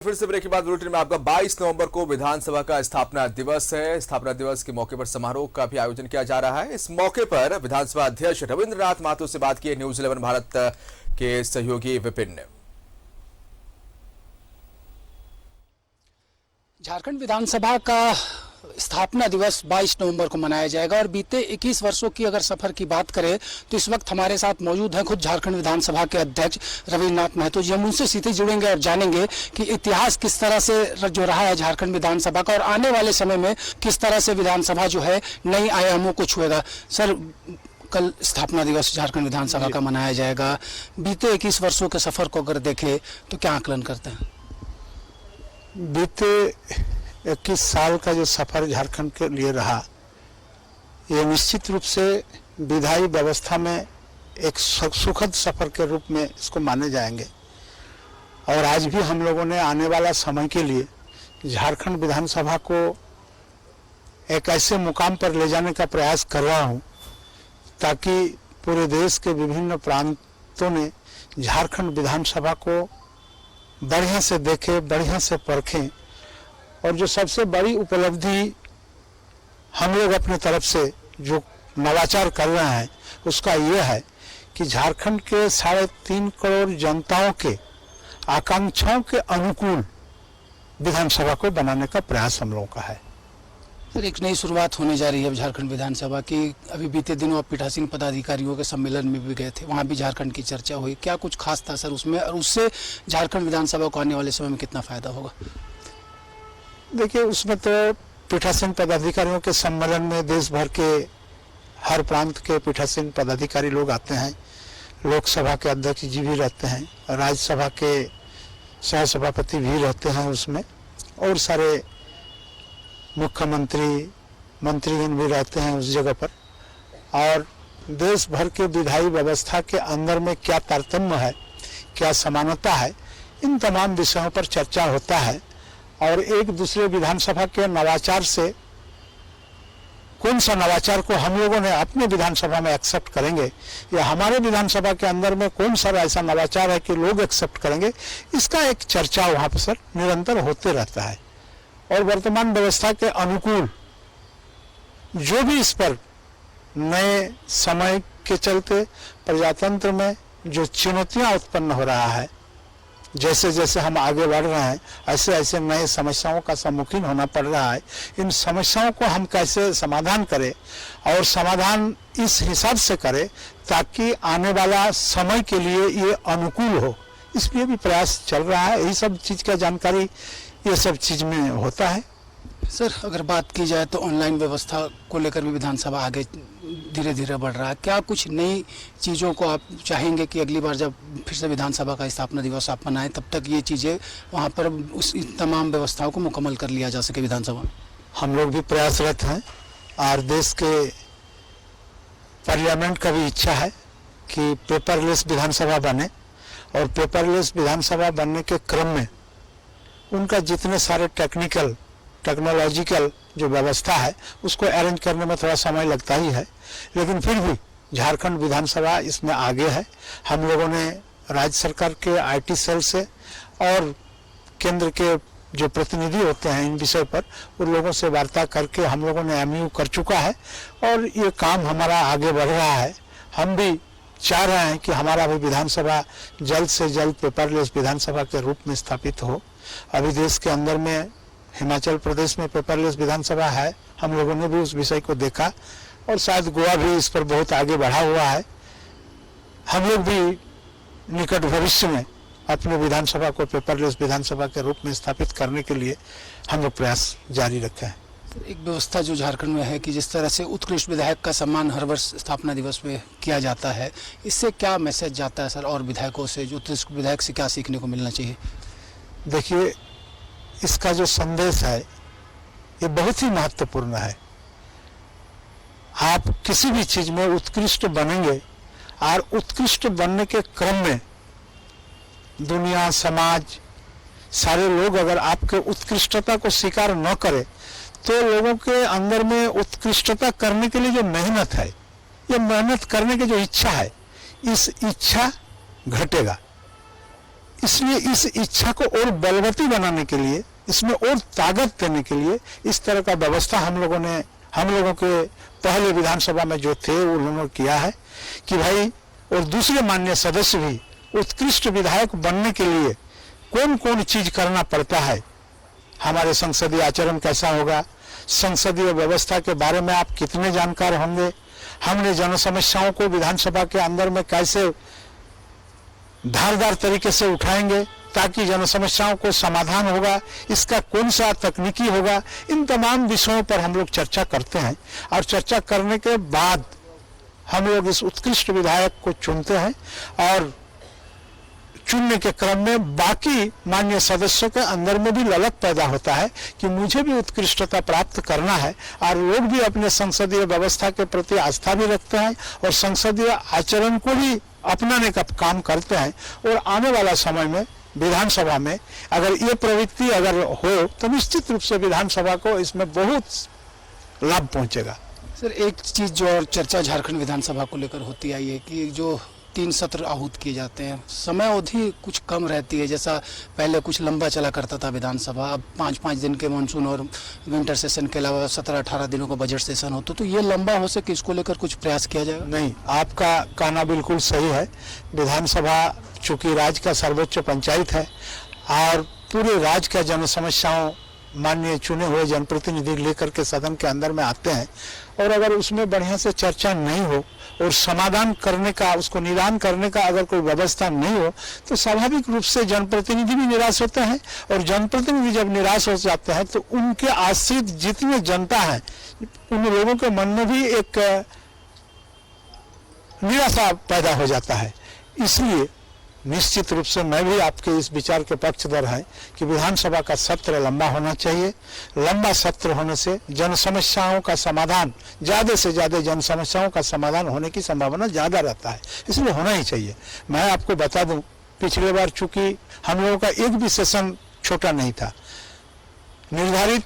फिर से ब्रेक के बाद बुलेटिन में आपका 22 नवंबर को विधानसभा का स्थापना दिवस है। स्थापना दिवस के मौके पर समारोह का भी आयोजन किया जा रहा है। इस मौके पर विधानसभा अध्यक्ष रविंद्रनाथ महतो से बात की न्यूज 11 भारत के सहयोगी विपिन ने। झारखंड विधानसभा का स्थापना दिवस 22 नवंबर को मनाया जाएगा और बीते 21 वर्षों की अगर सफर की बात करें तो इस वक्त हमारे साथ मौजूद हैं खुद झारखंड विधानसभा के अध्यक्ष रविंद्रनाथ महतो जी। हम उनसे सीधे जुड़ेंगे और जानेंगे कि इतिहास किस तरह से जो रहा है झारखंड विधानसभा का और आने वाले समय में किस तरह से विधानसभा जो है नई आयामों को छुएगा। सर, कल स्थापना दिवस झारखंड विधानसभा का मनाया जाएगा। बीते 21 वर्षों के सफर को अगर देखें तो क्या आकलन करते हैं? बीते 21 साल का जो सफर झारखंड के लिए रहा, ये निश्चित रूप से विधायी व्यवस्था में एक सुखद सफर के रूप में इसको माने जाएंगे। और आज भी हम लोगों ने आने वाला समय के लिए झारखंड विधानसभा को एक ऐसे मुकाम पर ले जाने का प्रयास कर रहा हूँ ताकि पूरे देश के विभिन्न प्रांतों ने झारखंड विधानसभा को बढ़िया से देखें, बढ़िया से परखें। और जो सबसे बड़ी उपलब्धि हम लोग अपने तरफ से जो नवाचार कर रहे हैं उसका ये है कि झारखंड के 3.5 करोड़ जनताओं के आकांक्षाओं के अनुकूल विधानसभा को बनाने का प्रयास हम लोगों का है। सर, एक नई शुरुआत होने जा रही है झारखंड विधानसभा की। अभी बीते दिनों आप पीठासीन पदाधिकारियों के सम्मेलन में भी गए थे, वहाँ भी झारखंड की चर्चा हुई। क्या कुछ खास था सर उसमें, और उससे झारखंड विधानसभा को आने वाले समय में कितना फायदा होगा? देखिए, उसमें तो पीठासीन पदाधिकारियों के सम्मेलन में देश भर के हर प्रांत के पीठासीन पदाधिकारी लोग आते हैं। लोकसभा के अध्यक्ष जी भी रहते हैं, राज्यसभा के सह सभापति भी रहते हैं उसमें, और सारे मुख्यमंत्री मंत्रीगण भी रहते हैं उस जगह पर। और देश भर के विधायी व्यवस्था के अंदर में क्या तारतम्य है, क्या समानता है, इन तमाम विषयों पर चर्चा होता है। और एक दूसरे विधानसभा के नवाचार से कौन सा नवाचार को हम लोगों ने अपने विधानसभा में एक्सेप्ट करेंगे, या हमारे विधानसभा के अंदर में कौन सा ऐसा नवाचार है कि लोग एक्सेप्ट करेंगे, इसका एक चर्चा वहाँ पर सर निरंतर होते रहता है। और वर्तमान व्यवस्था के अनुकूल जो भी इस पर नए समय के चलते प्रजातंत्र में जो चुनौतियाँ उत्पन्न हो रहा है, जैसे जैसे हम आगे बढ़ रहे हैं ऐसे ऐसे नए समस्याओं का सम्मुखीन होना पड़ रहा है। इन समस्याओं को हम कैसे समाधान करें, और समाधान इस हिसाब से करें ताकि आने वाला समय के लिए ये अनुकूल हो, इसलिए भी प्रयास चल रहा है। यही सब चीज़ का जानकारी ये सब चीज़ में होता है। सर, अगर बात की जाए तो ऑनलाइन व्यवस्था को लेकर भी विधानसभा आगे धीरे धीरे बढ़ रहा है। क्या कुछ नई चीज़ों को आप चाहेंगे कि अगली बार जब फिर से विधानसभा का स्थापना दिवस आप मनाएं तब तक ये चीज़ें वहाँ पर उस तमाम व्यवस्थाओं को मुकम्मल कर लिया जा सके विधानसभा में? हम लोग भी प्रयासरत हैं और देश के पार्लियामेंट का भी इच्छा है कि पेपरलेस विधानसभा बने। और पेपरलेस विधानसभा बनने के क्रम में उनका जितने सारे टेक्नोलॉजिकल जो व्यवस्था है उसको अरेंज करने में थोड़ा समय लगता ही है, लेकिन फिर भी झारखंड विधानसभा इसमें आगे है। हम लोगों ने राज्य सरकार के आईटी सेल से और केंद्र के जो प्रतिनिधि होते हैं इन विषय पर, उन लोगों से वार्ता करके हम लोगों ने एमयू कर चुका है और ये काम हमारा आगे बढ़ रहा है। हम भी चाह रहे हैं कि हमारा भी विधानसभा जल्द से जल्द पेपरलेस विधानसभा के रूप में स्थापित हो। अभी देश के अंदर में हिमाचल प्रदेश में पेपरलेस विधानसभा है, हम लोगों ने भी उस विषय को देखा, और शायद गोवा भी इस पर बहुत आगे बढ़ा हुआ है। हम लोग भी निकट भविष्य में अपने विधानसभा को पेपरलेस विधानसभा के रूप में स्थापित करने के लिए हम लोग प्रयास जारी रखे हैं। एक व्यवस्था जो झारखंड में है कि जिस तरह से उत्कृष्ट विधायक का सम्मान हर वर्ष स्थापना दिवस पे किया जाता है, इससे क्या मैसेज जाता है सर और विधायकों से, जो उत्कृष्ट विधायक से क्या सीखने को मिलना चाहिए? देखिए, इसका जो संदेश है ये बहुत ही महत्वपूर्ण है। आप किसी भी चीज में उत्कृष्ट बनेंगे और उत्कृष्ट बनने के क्रम में दुनिया, समाज, सारे लोग अगर आपके उत्कृष्टता को स्वीकार न करें तो लोगों के अंदर में उत्कृष्टता करने के लिए जो मेहनत है, ये मेहनत करने की जो इच्छा है, इस इच्छा घटेगा। इसलिए इस इच्छा को और बलवती बनाने के लिए, इसमें और ताकत देने के लिए इस तरह का व्यवस्था हम लोगों के पहले विधानसभा में जो थे उन्होंने किया है कि भाई, और दूसरे माननीय सदस्य भी उत्कृष्ट विधायक बनने के लिए कौन कौन चीज करना पड़ता है, हमारे संसदीय आचरण कैसा होगा, संसदीय व्यवस्था के बारे में आप कितने जानकार होंगे, हमने जन समस्याओं को विधानसभा के अंदर में कैसे धारदार तरीके से उठाएंगे ताकि जन समस्याओं को समाधान होगा, इसका कौन सा तकनीकी होगा, इन तमाम विषयों पर हम लोग चर्चा करते हैं। और चर्चा करने के बाद हम लोग इस उत्कृष्ट विधायक को चुनते हैं और चुनने के क्रम में बाकी माननीय सदस्यों के अंदर में भी ललक पैदा होता है कि मुझे भी उत्कृष्टता प्राप्त करना है, और लोग भी अपने संसदीय व्यवस्था के प्रति आस्था भी रखते हैं और संसदीय आचरण को भी अपनाने का काम करते हैं। और आने वाला समय में विधानसभा में अगर ये प्रवृत्ति अगर हो तो निश्चित रूप से विधानसभा को इसमें बहुत लाभ पहुंचेगा। सर, एक चीज जो और चर्चा झारखंड विधानसभा को लेकर होती आई है कि जो 3 सत्र आहूत किए जाते हैं, समय अवधि कुछ कम रहती है। जैसा पहले कुछ लंबा चला करता था विधानसभा, अब 5-5 दिन के मानसून और विंटर सेशन के अलावा 17-18 दिनों का बजट सेशन होता, तो ये लंबा हो सके इसको लेकर कुछ प्रयास किया जाएगा? नहीं, आपका कहना बिल्कुल सही है। विधानसभा चूंकि राज्य का सर्वोच्च पंचायत है और पूरे राज्य का जन समस्याओं माननीय चुने हुए जनप्रतिनिधि लेकर के सदन के अंदर में आते हैं, और अगर उसमें बढ़िया से चर्चा नहीं हो और समाधान करने का, उसको निदान करने का अगर कोई व्यवस्था नहीं हो तो स्वाभाविक रूप से जनप्रतिनिधि भी निराश होते हैं। और जनप्रतिनिधि जब निराश हो जाते हैं तो उनके आश्रित जितनी जनता है उन लोगों के मन में भी एक निराशा पैदा हो जाता है। इसलिए निश्चित रूप से मैं भी आपके इस विचार के पक्षधर है कि विधानसभा का सत्र लंबा होना चाहिए। लंबा सत्र होने से जन समस्याओं का समाधान, ज्यादा से ज्यादा जन समस्याओं का समाधान होने की संभावना ज्यादा रहता है, इसलिए होना ही चाहिए। मैं आपको बता दूं, पिछले बार चूंकि हम लोगों का एक भी सेशन छोटा नहीं था, निर्धारित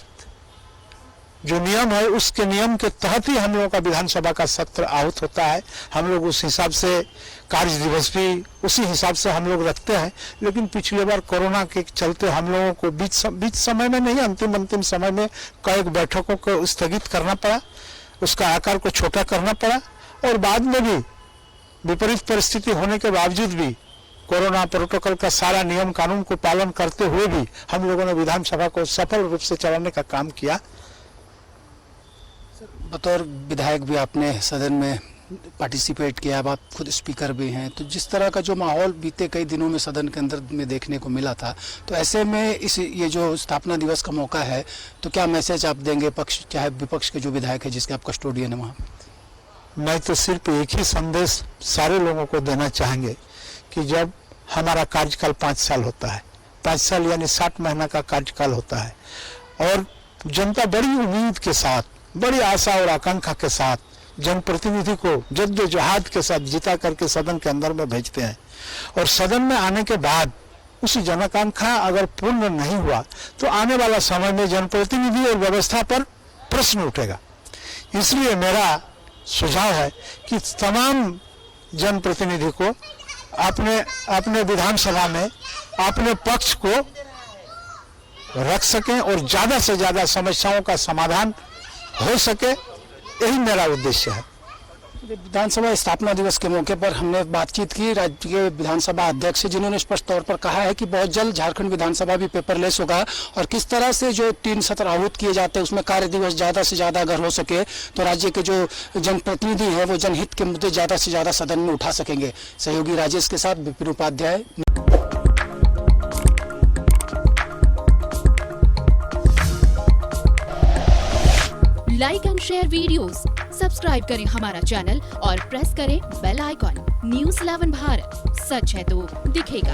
जो नियम है उसके नियम के तहत ही हम लोगों का विधानसभा का सत्र आहूत होता है। हम लोग उस हिसाब से कार्य दिवस भी उसी हिसाब से हम लोग रखते हैं। लेकिन पिछले बार कोरोना के चलते हम लोगों को बीच समय में नहीं, अंतिम समय में कई बैठकों को स्थगित करना पड़ा, उसका आकार को छोटा करना पड़ा, और बाद में भी विपरीत परिस्थिति होने के बावजूद भी कोरोना प्रोटोकॉल का सारा नियम कानून को पालन करते हुए भी हम लोगों ने विधानसभा को सफल रूप से चलाने का काम किया। बतौर विधायक भी आपने सदन में पार्टिसिपेट किया, अब आप खुद स्पीकर भी हैं, तो जिस तरह का जो माहौल बीते कई दिनों में सदन के अंदर में देखने को मिला था, तो ऐसे में ये जो स्थापना दिवस का मौका है, तो क्या मैसेज आप देंगे पक्ष चाहे विपक्ष के जो विधायक है जिसके आप कस्टोडियन है वहाँ? मैं तो सिर्फ एक ही संदेश सारे लोगों को देना चाहेंगे कि जब हमारा कार्यकाल 5 साल होता है, 5 साल यानी 60 महीना का कार्यकाल होता है, और जनता बड़ी उम्मीद के साथ, बड़ी आशा और आकांक्षा के साथ जनप्रतिनिधि को जद्दोजहद के साथ जिता करके सदन के अंदर में भेजते हैं, और सदन में आने के बाद उसी जनाकांक्षा अगर पूर्ण नहीं हुआ तो आने वाला समय में जनप्रतिनिधि और व्यवस्था पर प्रश्न उठेगा। इसलिए मेरा सुझाव है कि तमाम जनप्रतिनिधि को अपने विधानसभा में अपने पक्ष को रख सकें और ज्यादा से ज्यादा समस्याओं का समाधान हो सके, यही मेरा उद्देश्य है। विधानसभा स्थापना दिवस के मौके पर हमने बातचीत की राज्य के विधानसभा अध्यक्ष से, जिन्होंने स्पष्ट तौर पर कहा है कि बहुत जल्द झारखंड विधानसभा भी पेपरलेस होगा, और किस तरह से जो 3 सत्र आहूत किए जाते हैं उसमें कार्य दिवस ज्यादा से ज्यादा अगर हो सके तो राज्य के जो जनप्रतिनिधि हैं वो जनहित के मुद्दे ज्यादा से ज्यादा सदन में उठा सकेंगे। सहयोगी राजेश के साथ Vipin Upadhyay. Like and share videos, subscribe करें हमारा चैनल और प्रेस करें बेल आइकॉन। न्यूज़ 11 भारत, सच है तो दिखेगा।